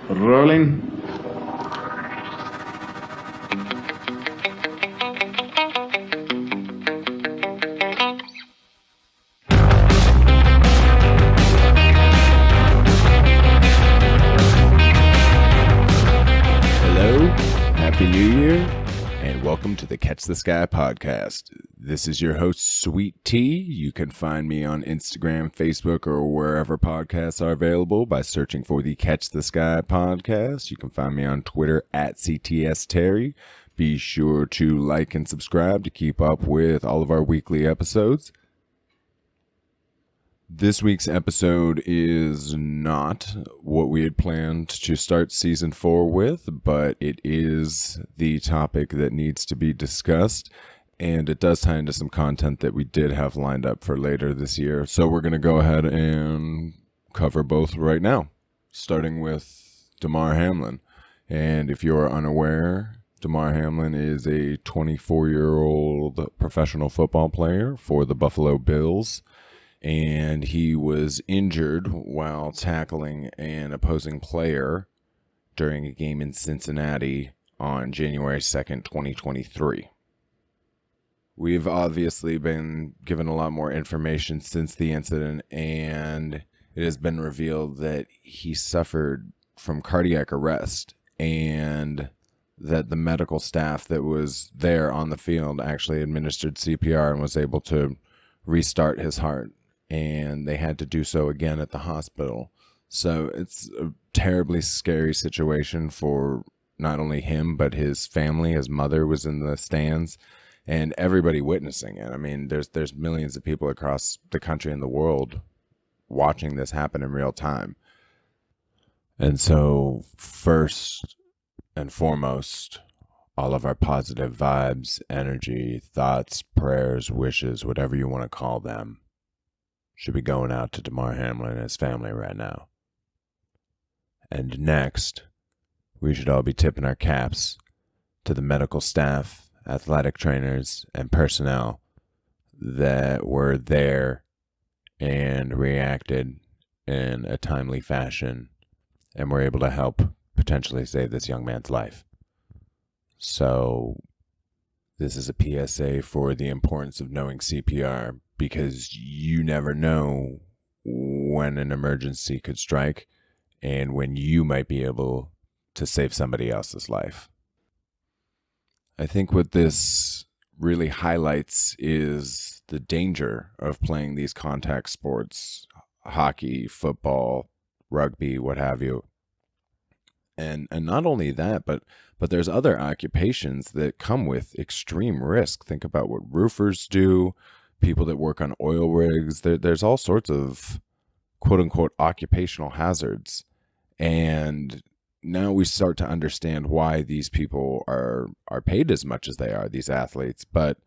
Rolling. Hello, Happy New Year, and welcome to the Catch the Sky podcast. This is your host, Sweet Tea. You can find me on Instagram, Facebook, or wherever podcasts are available by searching for the Catch the Sky podcast. You can find me on Twitter at CTS Terry. Be sure to like and subscribe to keep up with all of our weekly episodes. This week's episode is not what we had planned to start season 4 with, but it is the topic that needs to be discussed, and it does tie into some content that we did have lined up for later this year. So we're going to go ahead and cover both right now, starting with Damar Hamlin. And if you're unaware, Damar Hamlin is a 24-year-old professional football player for the Buffalo Bills. And he was injured while tackling an opposing player during a game in Cincinnati on January 2nd, 2023. We've obviously been given a lot more information since the incident, and it has been revealed that he suffered from cardiac arrest and that the medical staff that was there on the field actually administered CPR and was able to restart his heart. And they had to do so again at the hospital. So it's a terribly scary situation for not only him, but his family. His mother was in the stands and everybody witnessing it. I mean, there's millions of people across the country and the world watching this happen in real time. And so first and foremost, all of our positive vibes, energy, thoughts, prayers, wishes, whatever you want to call them, should be going out to Damar Hamlin and his family right now. And next, we should all be tipping our caps to the medical staff, athletic trainers, and personnel that were there and reacted in a timely fashion and were able to help potentially save this young man's life. So this is a PSA for the importance of knowing CPR, because you never know when an emergency could strike and when you might be able to save somebody else's life. I think what this really highlights is the danger of playing these contact sports, hockey, football, rugby, what have you. And not only that, but there's other occupations that come with extreme risk. Think about what roofers do, people that work on oil rigs. There's all sorts of quote-unquote occupational hazards. And now we start to understand why these people are paid as much as they are, these athletes. But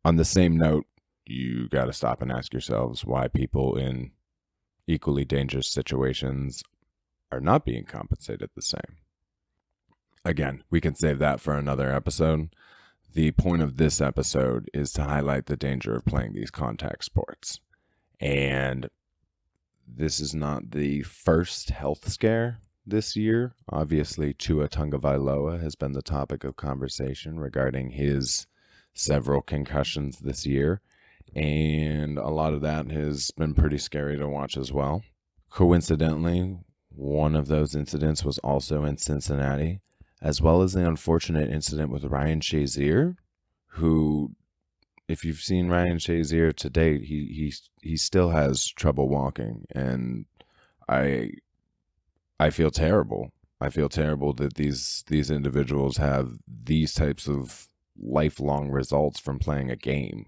on the same note, you got to stop and ask yourselves why people in equally dangerous situations are not being compensated the same. Again, we can save that for another episode. The point of this episode is to highlight the danger of playing these contact sports. And this is not the first health scare this year. Obviously, Tua Tagovailoa has been the topic of conversation regarding his several concussions this year. And a lot of that has been pretty scary to watch as well. Coincidentally, one of those incidents was also in Cincinnati, as well as the unfortunate incident with Ryan Shazier, who, if you've seen Ryan Shazier to date, he still has trouble walking, and I feel terrible. I feel terrible that these individuals have these types of lifelong results from playing a game.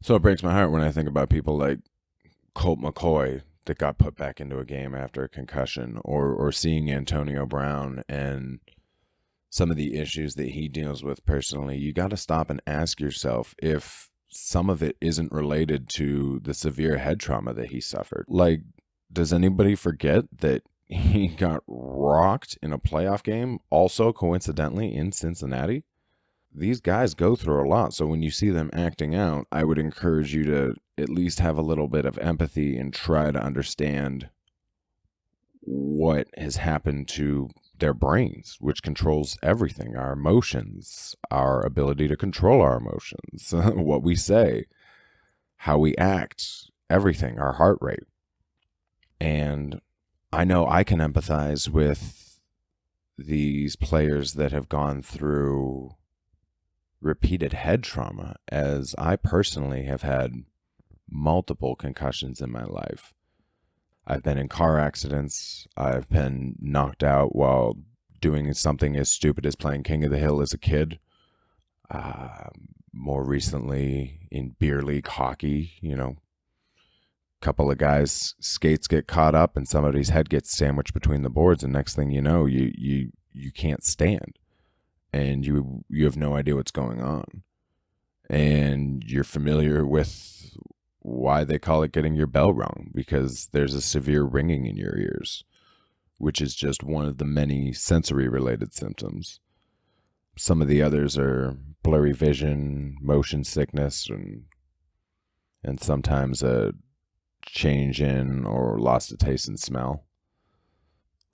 So it breaks my heart when I think about people like Colt McCoy that got put back into a game after a concussion, or seeing Antonio Brown and some of the issues that he deals with personally. You got to stop and ask yourself if some of it isn't related to the severe head trauma that he suffered. Like, does anybody forget that he got rocked in a playoff game, also coincidentally in Cincinnati? These guys go through a lot, so when you see them acting out, I would encourage you to at least have a little bit of empathy and try to understand what has happened to their brains, which controls everything, our emotions, our ability to control our emotions, what we say, how we act, everything, our heart rate. And I know I can empathize with these players that have gone through repeated head trauma, as I personally have had multiple concussions in my life. I've been in car accidents. I've been knocked out while doing something as stupid as playing King of the Hill as a kid. More recently in beer league hockey, couple of guys' skates get caught up and somebody's head gets sandwiched between the boards, and next thing you know, you can't stand, and you have no idea what's going on, and you're familiar with why they call it getting your bell rung, because there's a severe ringing in your ears, which is just one of the many sensory related symptoms. Some of the others are blurry vision, motion sickness, and sometimes a change in or loss of taste and smell.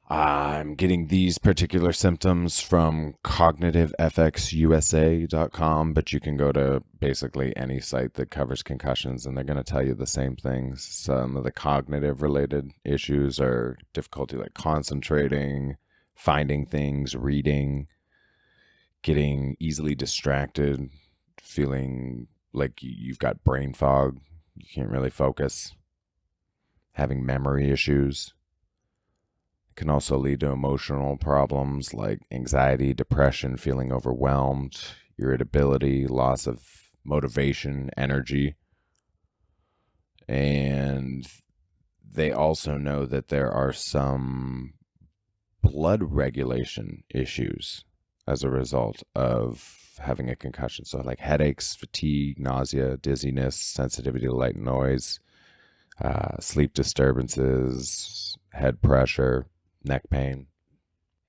I'm getting these particular symptoms from cognitivefxusa.com, but you can go to basically any site that covers concussions and they're going to tell you the same things. Some of the cognitive related issues are difficulty like concentrating, finding things, reading, getting easily distracted, feeling like you've got brain fog, you can't really focus, having memory issues. It can also lead to emotional problems like anxiety, depression, feeling overwhelmed, irritability, loss of motivation, energy. And they also know that there are some blood regulation issues as a result of having a concussion. So like headaches, fatigue, nausea, dizziness, sensitivity to light and noise, sleep disturbances, head pressure, neck pain.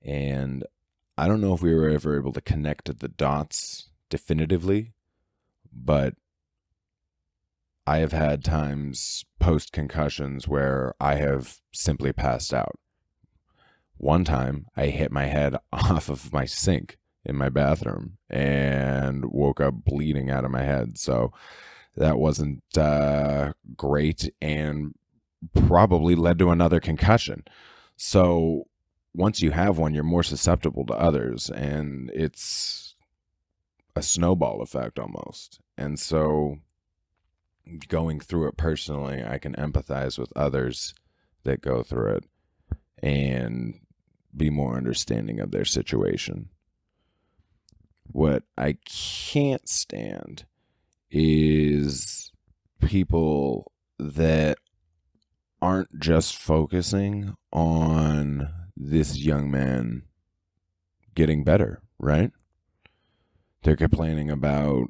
And I don't know if we were ever able to connect the dots definitively, but I have had times post concussions where I have simply passed out. One time I hit my head off of my sink in my bathroom and woke up bleeding out of my head. So that wasn't great and probably led to another concussion. So once you have one, you're more susceptible to others, and it's a snowball effect almost. And so going through it personally, I can empathize with others that go through it and be more understanding of their situation. What I can't stand is people that aren't just focusing on this young man getting better, right? They're complaining about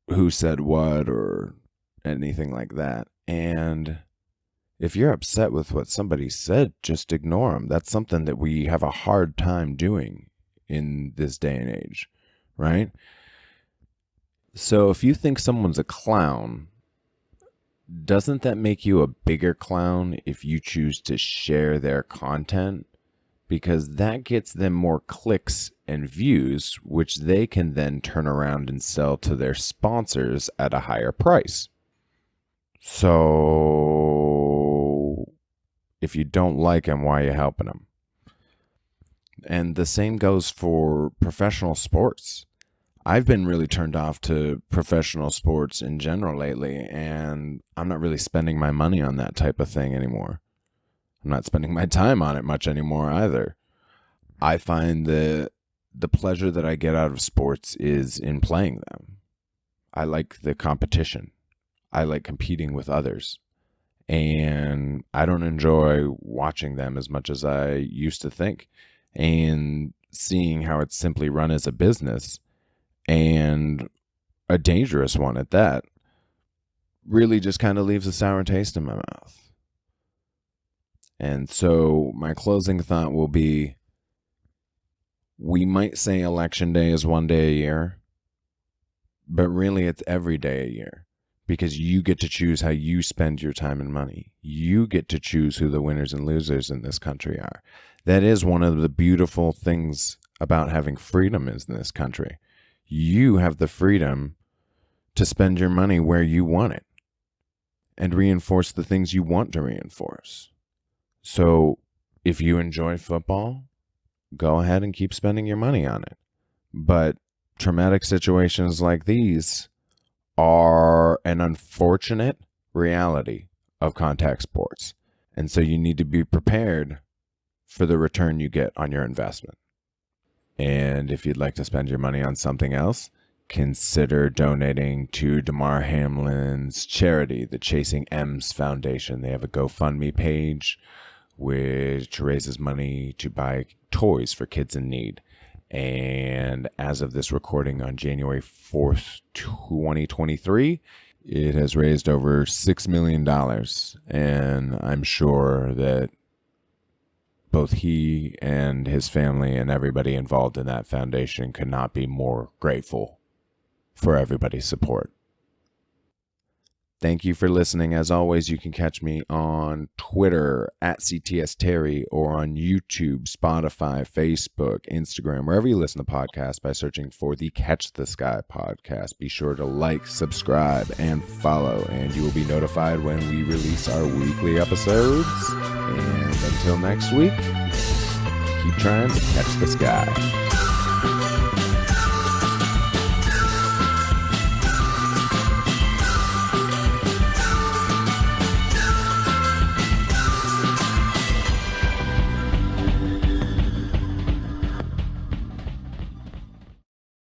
who said what or anything like that. And if you're upset with what somebody said, just ignore them. That's something that we have a hard time doing in this day and age, right? So if you think someone's a clown, doesn't that make you a bigger clown if you choose to share their content? Because that gets them more clicks and views, which they can then turn around and sell to their sponsors at a higher price. So if you don't like them, why are you helping them? And the same goes for professional sports. I've been really turned off to professional sports in general lately, and I'm not really spending my money on that type of thing anymore. I'm not spending my time on it much anymore either. I find that the pleasure that I get out of sports is in playing them. I like the competition. I like competing with others. And I don't enjoy watching them as much as I used to think. And seeing how it's simply run as a business, and a dangerous one at that, really just kind of leaves a sour taste in my mouth. And so my closing thought will be, we might say election day is one day a year, but really it's every day a year, because you get to choose how you spend your time and money. You get to choose who the winners and losers in this country are. That is one of the beautiful things about having freedom in this country. You have the freedom to spend your money where you want it and reinforce the things you want to reinforce. So if you enjoy football, go ahead and keep spending your money on it. But traumatic situations like these are an unfortunate reality of contact sports. And so you need to be prepared for the return you get on your investment. And if you'd like to spend your money on something else, consider donating to Damar Hamlin's charity, the Chasing M's Foundation. They have a GoFundMe page which raises money to buy toys for kids in need. And as of this recording on January 4th, 2023, it has raised over $6 million. And I'm sure that both he and his family and everybody involved in that foundation could not be more grateful for everybody's support. Thank you for listening. As always, you can catch me on Twitter at CTS Terry or on YouTube, Spotify, Facebook, Instagram, wherever you listen to podcasts by searching for the Catch the Sky podcast. Be sure to like, subscribe, and follow, and you will be notified when we release our weekly episodes. And until next week, keep trying to catch the sky.